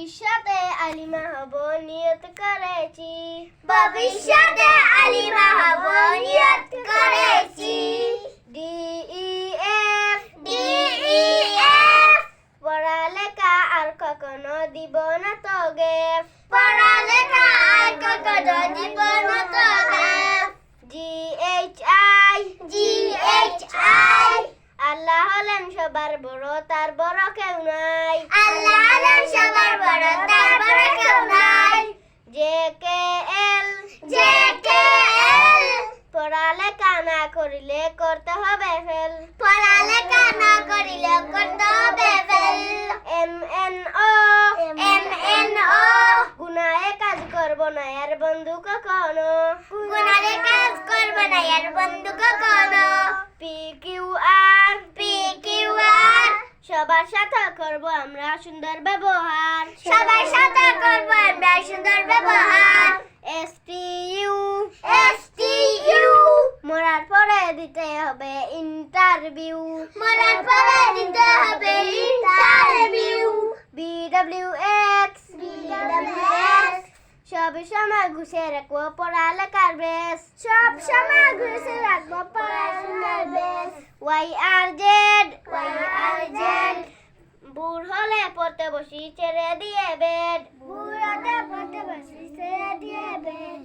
ভবিষ্যতে আলিমা হব নিয়ত করেছি, ভবিষ্যতে আলিমা হব নিয়ত করেছি। DEF DEF পড়ালেখা আর কখনো দিব না তো গেপ, পড়ালেখা আর কখনো দিব না তো গেপ। GHI GHI আল্লাহ হলেন সবার বড়, তার বড় কেউ নাই, আল্লাহ হলেন সবার বড়, তার বড় কেউ নাই। JKL JKL পড়ালেখা না করিলে করতে হবে ফেল, পড়ালেখা না করিলে করতে হবে ফেল। MNO MNO গুনাহে কাজ করব না আর বন্ধু কখনো, গুনাহে কাজ করব না আর বন্ধু কখনো। PQR PQR সবার সাথে করব আমরা সুন্দর ব্যবহার, সবার সাথে করব আমরা সুন্দর ব্যবহার। STU STU মরার পরে দিতে হবে ইন্টারভিউ, মরার পরে দিতে হবে ইন্টারভিউ। BWX BWS সব সময় ঘুষে রাখবো পড়ালেখার বেশ, সব সময় ঘুষে রাখবো পড়াশোনার বেশ। YRZ YRZ বুড় হলে পড়তে বসি ছেড়ে দিয়ে বেড, বুড়াতে পড়তে বসি ছেড়ে দিয়ে বেশ।